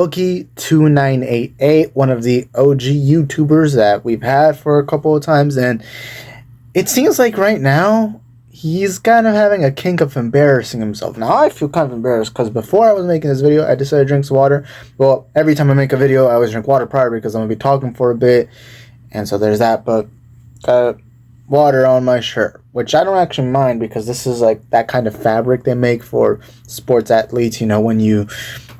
Boogie2988, one of the OG YouTubers that we've had for a couple of times, and it seems like right now he's kind of having a kink of embarrassing himself. Now I feel kind of embarrassed because before I was making this video, I decided to drink some water. Well, every time I make a video, I always drink water prior because I'm going to be talking for a bit, and so there's that, but got water on my shirt, which I don't actually mind because this is like that kind of fabric they make for sports athletes, you know, when you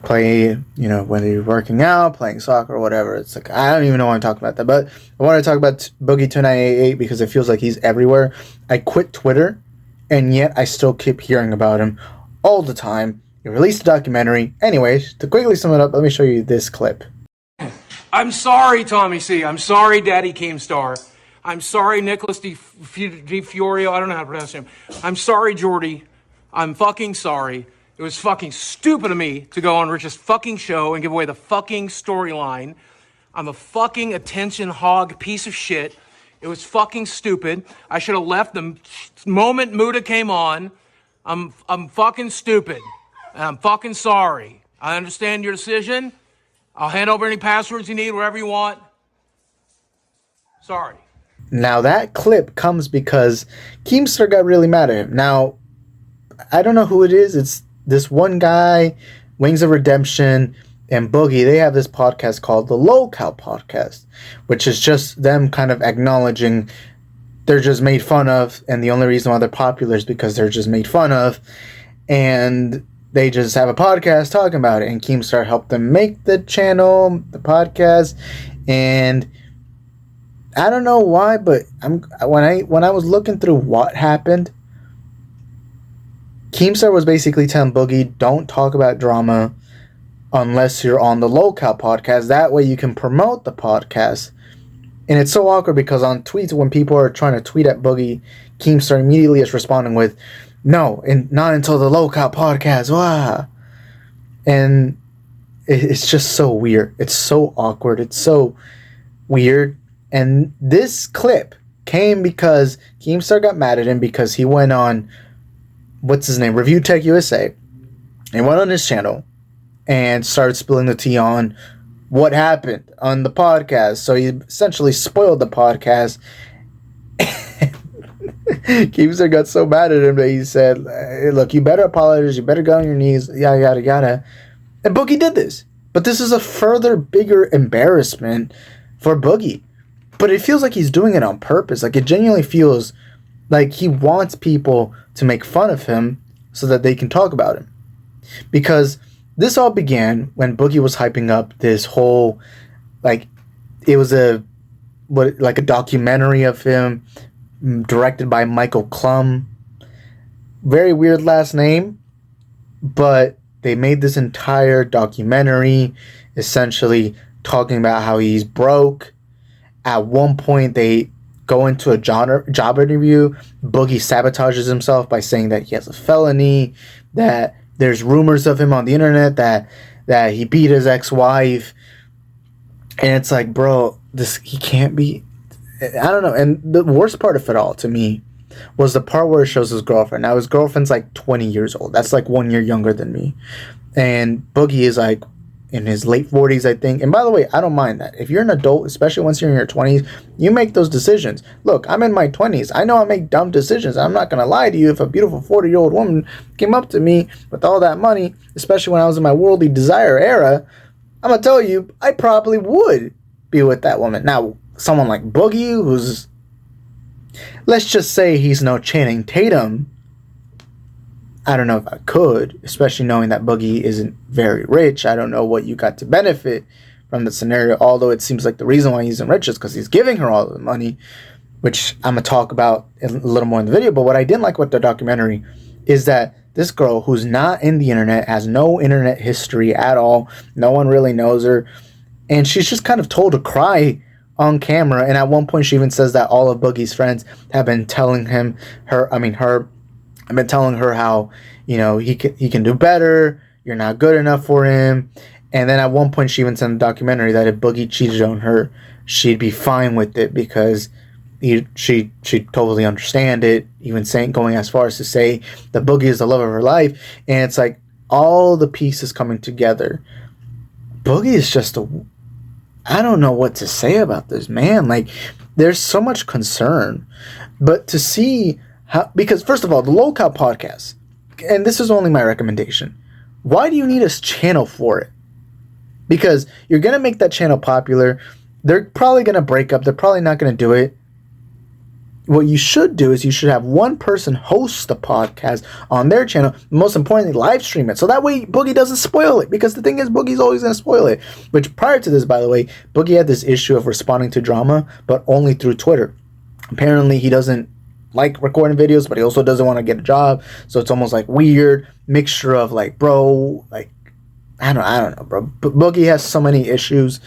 play, you know, when you're working out, playing soccer or whatever. It's like, I don't even know why I'm talking about that, but I want to talk about Boogie2988 because it feels like he's everywhere. I quit Twitter, and yet I still keep hearing about him all the time. He released a documentary. Anyways, to quickly sum it up, let me show you this clip. I'm sorry, Tommy C. I'm sorry, Daddy Keemstar. I'm sorry, Nicholas Di Fiorio. I don't know how to pronounce him. I'm sorry, Jordy. I'm fucking sorry. It was fucking stupid of me to go on Rich's fucking show and give away the fucking storyline. I'm a fucking attention hog piece of shit. It was fucking stupid. I should have left the moment Muda came on. I'm fucking stupid. And I'm fucking sorry. I understand your decision. I'll hand over any passwords you need, wherever you want. Sorry. Now that clip comes because Keemstar got really mad at him. Now, I don't know who it is. It's this one guy, Wings of Redemption, and Boogie. They have this podcast called the Lolcow Podcast, which is just them kind of acknowledging they're just made fun of, and the only reason why they're popular is because they're just made fun of, and they just have a podcast talking about it. And Keemstar helped them make the channel, the podcast, and I don't know why, but when I was looking through what happened, Keemstar was basically telling Boogie, don't talk about drama unless you're on the Lolcow podcast. That way you can promote the podcast. And it's so awkward because on tweets, when people are trying to tweet at Boogie, Keemstar immediately is responding with, no, and not until the Lolcow podcast. Wah. And it's just so weird. It's so awkward. It's so weird. And this clip came because Keemstar got mad at him because he went on, what's his name, Review Tech USA. He went on his channel and started spilling the tea on what happened on the podcast. So he essentially spoiled the podcast. Keemstar got so mad at him that he said, hey, look, you better apologize, you better go on your knees, yada, yada, yada. And Boogie did this. But this is a further bigger embarrassment for Boogie. But it feels like he's doing it on purpose. Like, it genuinely feels like he wants people to make fun of him so that they can talk about him. Because this all began when Boogie was hyping up this whole, like, it was a documentary of him directed by Michael Klum. Very weird last name, but they made this entire documentary essentially talking about how he's broke. At one point, they go into a job interview. Boogie sabotages himself by saying that he has a felony, that there's rumors of him on the internet that he beat his ex-wife. And it's like, bro, he can't be. I don't know. And the worst part of it all to me was the part where it shows his girlfriend. Now, his girlfriend's like 20 years old. That's like 1 year younger than me. And Boogie is like in his late 40s, I think. And by the way, I don't mind that. If you're an adult, especially once you're in your 20s, you make those decisions. Look, I'm in my 20s. I know I make dumb decisions. I'm not going to lie to you. If a beautiful 40-year-old woman came up to me with all that money, especially when I was in my worldly desire era, I'm going to tell you, I probably would be with that woman. Now, someone like Boogie, who's, let's just say he's no Channing Tatum, I don't know if I could, especially knowing that Boogie isn't very rich. I don't know what you got to benefit from the scenario, although it seems like the reason why he isn't rich is because he's giving her all of the money, which I'm going to talk about a little more in the video. But what I didn't like with the documentary is that this girl who's not in the internet, has no internet history at all, no one really knows her, and she's just kind of told to cry on camera. And at one point she even says that all of Boogie's friends have been telling I've been telling her how, you know, he can do better, you're not good enough for him. And then at one point she even said in the documentary that if Boogie cheated on her, she'd be fine with it because she totally understand it, even going as far as to say that Boogie is the love of her life. And it's like all the pieces coming together. Boogie is just I don't know what to say about this man. Like, there's so much concern, but to see how, because first of all, the Low Cow podcast, and this is only my recommendation, why do you need a channel for it? Because you're going to make that channel popular. They're probably going to break up. They're probably not going to do it. What you should do is you should have one person host the podcast on their channel. Most importantly, live stream it. So that way Boogie doesn't spoil it. Because the thing is, Boogie's always going to spoil it. Which prior to this, by the way, Boogie had this issue of responding to drama, but only through Twitter. Apparently, he doesn't like recording videos, but he also doesn't want to get a job. So it's almost like weird mixture of like, bro, like, I don't know, bro. But Boogie has so many issues.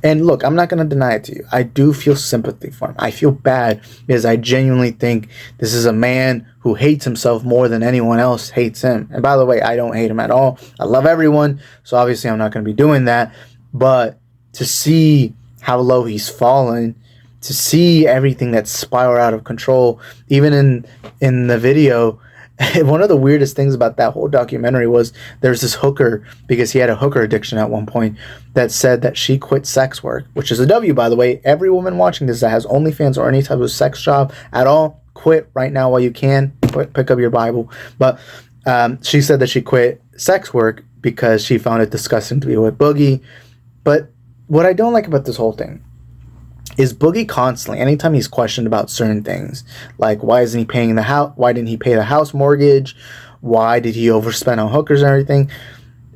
And look, I'm not going to deny it to you. I do feel sympathy for him. I feel bad because I genuinely think this is a man who hates himself more than anyone else hates him. And by the way, I don't hate him at all. I love everyone. So obviously I'm not going to be doing that. But to see how low he's fallen, to see everything that's spiraled out of control, even in the video, one of the weirdest things about that whole documentary was there's this hooker, because he had a hooker addiction at one point, that said that she quit sex work, which is a W, by the way. Every woman watching this that has OnlyFans or any type of sex job at all, quit right now while you can. Pick up your Bible. But she said that she quit sex work because she found it disgusting to be with Boogie. But what I don't like about this whole thing is Boogie constantly, anytime he's questioned about certain things, like why isn't he paying the house, why didn't he pay the house mortgage, why did he overspend on hookers and everything,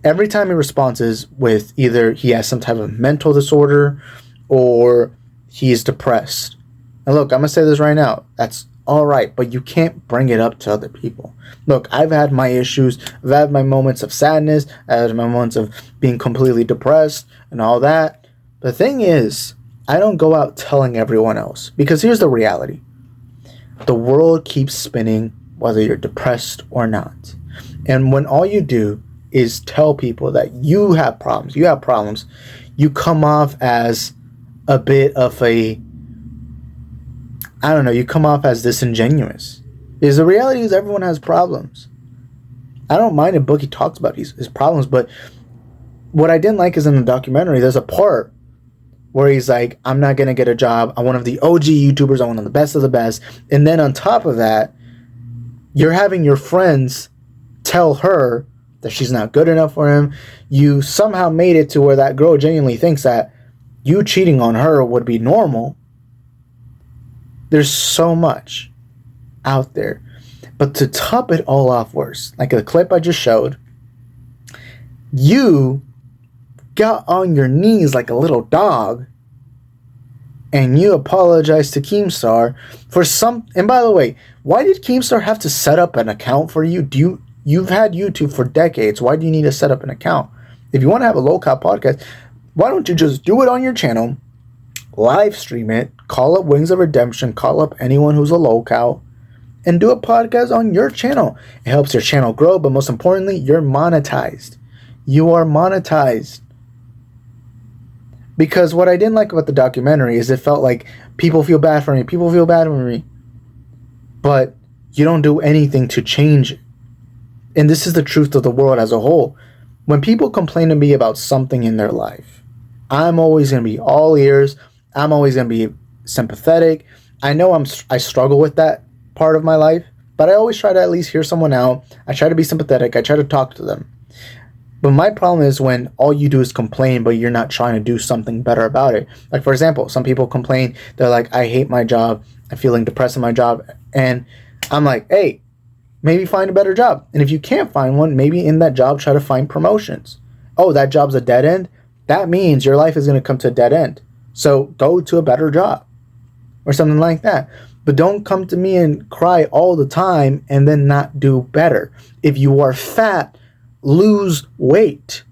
every time he responds is with either he has some type of mental disorder or he is depressed. And look, I'm going to say this right now, that's all right, but you can't bring it up to other people. Look, I've had my issues, I've had my moments of sadness, I've had my moments of being completely depressed and all that. The thing is, I don't go out telling everyone else, because here's the reality. The world keeps spinning whether you're depressed or not. And when all you do is tell people that you have problems, you come off as a bit of you come off as disingenuous. Because the reality is everyone has problems. I don't mind if Boogie talks about his problems, but what I didn't like is in the documentary, there's a part where he's like, I'm not going to get a job. I'm one of the OG YouTubers. I'm one of the best of the best. And then on top of that, you're having your friends tell her that she's not good enough for him. You somehow made it to where that girl genuinely thinks that you cheating on her would be normal. There's so much out there. But to top it all off worse, like the clip I just showed, you got on your knees like a little dog and you apologized to Keemstar for some. And by the way, why did Keemstar have to set up an account for you? You've had YouTube for decades. Why do you need to set up an account? If you want to have a Low Cow podcast, why don't you just do it on your channel, live stream it, call up Wings of Redemption, call up anyone who's a Low Cow, and do a podcast on your channel. It helps your channel grow, but most importantly, you're monetized. You are monetized. Because what I didn't like about the documentary is it felt like people feel bad for me. But you don't do anything to change it. And this is the truth of the world as a whole. When people complain to me about something in their life, I'm always going to be all ears. I'm always going to be sympathetic. I know I struggle with that part of my life, but I always try to at least hear someone out. I try to be sympathetic. I try to talk to them. But my problem is when all you do is complain, but you're not trying to do something better about it. Like, for example, some people complain. They're like, I hate my job. I'm feeling depressed in my job. And I'm like, hey, maybe find a better job. And if you can't find one, maybe in that job, try to find promotions. Oh, that job's a dead end? That means your life is going to come to a dead end. So go to a better job or something like that. But don't come to me and cry all the time and then not do better. If you are fat, lose weight.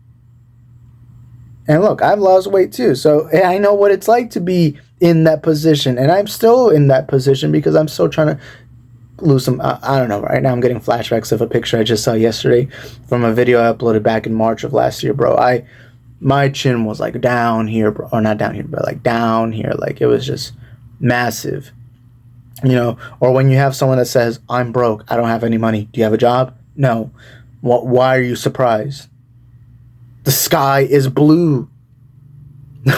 And look, I've lost weight too, so I know what it's like to be in that position, and I'm still in that position because I'm still trying to lose some. I don't know, right now I'm getting flashbacks of a picture I just saw yesterday from a video I uploaded back in March of last year, bro. My chin was like down here, bro, or not down here, but like down here, like it was just massive, or when you have someone that says, I'm broke, I don't have any money, do you have a job? No. Why are you surprised? The sky is blue.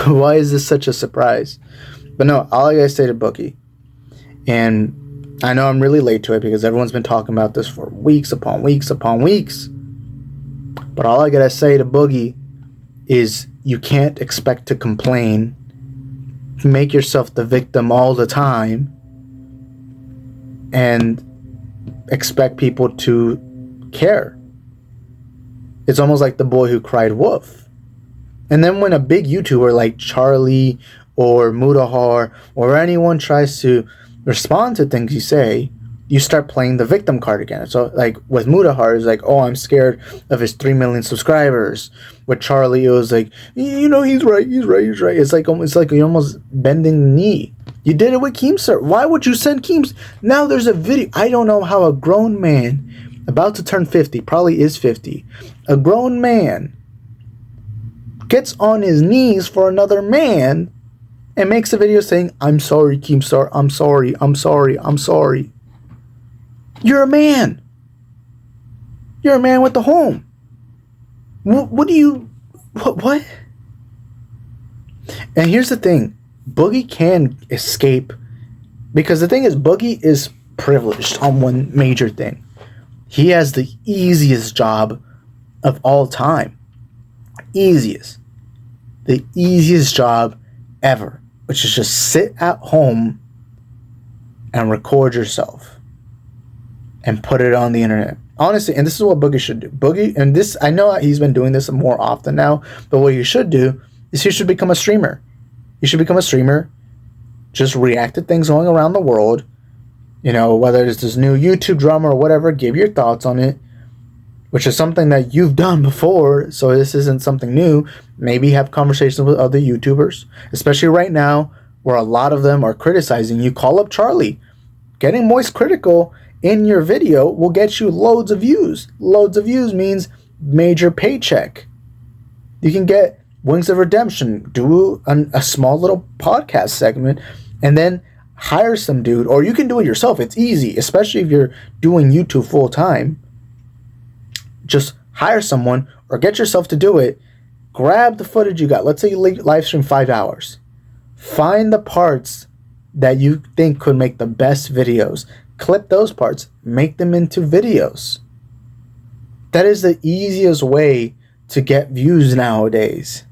Why is this such a surprise? But no, all I gotta say to Boogie, and I know I'm really late to it because everyone's been talking about this for weeks upon weeks upon weeks. But all I gotta say to Boogie is you can't expect to complain, make yourself the victim all the time, and expect people to care. It's almost like the boy who cried wolf. And then when a big YouTuber like Charlie or Mudahar or anyone tries to respond to things you say, you start playing the victim card again. So like with Mudahar, it's like, oh, I'm scared of his 3 million subscribers. With Charlie, it was like, he's right. It's like you're almost bending the knee. You did it with Keemstar. Why would you send Keems? Now there's a video. I don't know how a grown man about to turn 50, probably is 50, a grown man gets on his knees for another man and makes a video saying, I'm sorry, Keemstar, I'm sorry. You're a man. You're a man with a home. What? And here's the thing. Boogie can escape, because the thing is, Boogie is privileged on one major thing. He has the easiest job of all time. The easiest job ever, which is just sit at home and record yourself and put it on the internet. Honestly, and this is what Boogie should do. Boogie, and this, I know he's been doing this more often now, but what you should do is you should become a streamer. You should become a streamer. Just react to things going around the world. You know, whether it's this new YouTube drama or whatever, give your thoughts on it, which is something that you've done before, so this isn't something new. Maybe have conversations with other YouTubers, especially right now, where a lot of them are criticizing you. Call up Charlie. Getting Moist critical in your video will get you loads of views. Loads of views means major paycheck. You can get Wings of Redemption, do a small little podcast segment, and then hire some dude, or you can do it yourself. It's easy, especially if you're doing YouTube full time. Just hire someone or get yourself to do it. Grab the footage you got. Let's say you live stream 5 hours. Find the parts that you think could make the best videos. Clip those parts. Make them into videos. That is the easiest way to get views nowadays.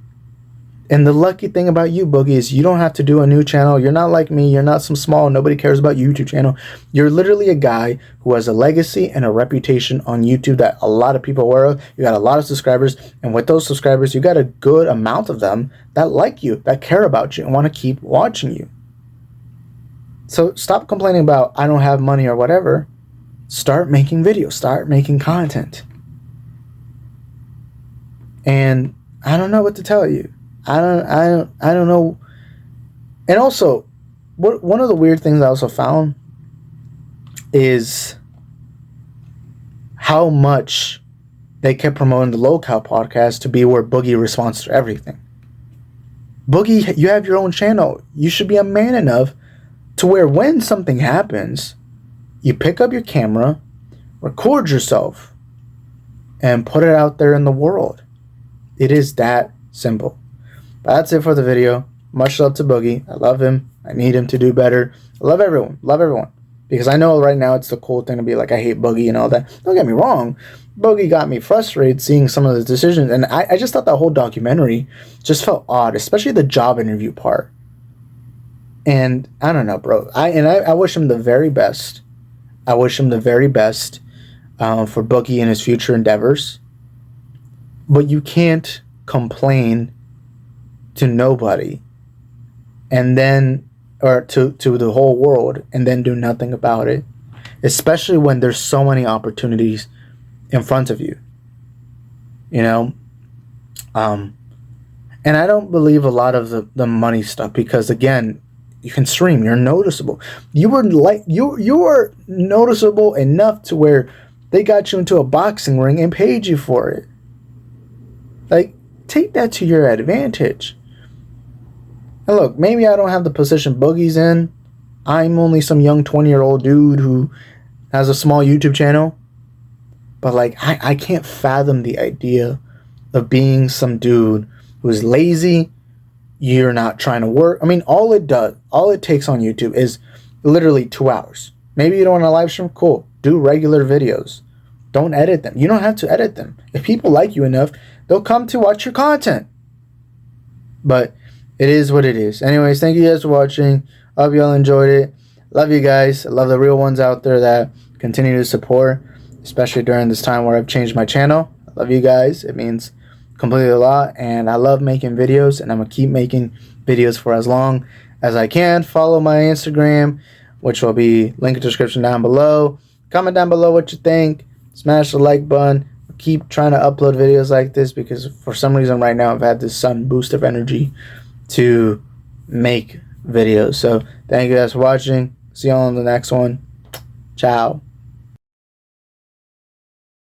And the lucky thing about you, Boogie, is you don't have to do a new channel. You're not like me. You're not some small, nobody cares about YouTube channel. You're literally a guy who has a legacy and a reputation on YouTube that a lot of people are aware of. You got a lot of subscribers. And with those subscribers, you got a good amount of them that like you, that care about you, and want to keep watching you. So stop complaining about, I don't have money or whatever. Start making videos. Start making content. And I don't know what to tell you. I don't know. And also, one of the weird things I also found is how much they kept promoting the Low Cow podcast to be where Boogie responds to everything. Boogie, you have your own channel. You should be a man enough to where when something happens, you pick up your camera, record yourself, and put it out there in the world. It is that simple. That's it for the video. Much love to Boogie. I love him. I need him to do better. I love everyone. Love everyone. Because I know right now it's the cool thing to be like, I hate Boogie and all that. Don't get me wrong. Boogie got me frustrated seeing some of the decisions. And I just thought that whole documentary just felt odd. Especially the job interview part. And I don't know, bro. I wish him the very best. I wish him the very best for Boogie and his future endeavors. But you can't complain to nobody and then, or to the whole world, and then do nothing about it, especially when there's so many opportunities in front of you, you know. And I don't believe a lot of the money stuff, because again, you can stream, you're noticeable. You were noticeable enough to where they got you into a boxing ring and paid you for it. Like, take that to your advantage. And look, maybe I don't have the position Boogie's in. I'm only some young 20-year-old dude who has a small YouTube channel. But like, I can't fathom the idea of being some dude who's lazy, you're not trying to work. I mean, all it takes on YouTube is literally 2 hours. Maybe you don't want to live stream, cool. Do regular videos. Don't edit them. You don't have to edit them. If people like you enough, they'll come to watch your content. But it is what it is. Anyways, thank you guys for watching. Hope y'all enjoyed it. Love you guys. I love the real ones out there that continue to support, especially during this time where I've changed my channel. I love you guys. It means completely a lot, and I love making videos, and I'm gonna keep making videos for as long as I can. Follow my Instagram, which will be linked in the description down below. Comment down below what you think. Smash the like button. Keep trying to upload videos like this, because for some reason right now I've had this sudden boost of energy to make videos. So thank you guys for watching. See y'all on the next one. Ciao.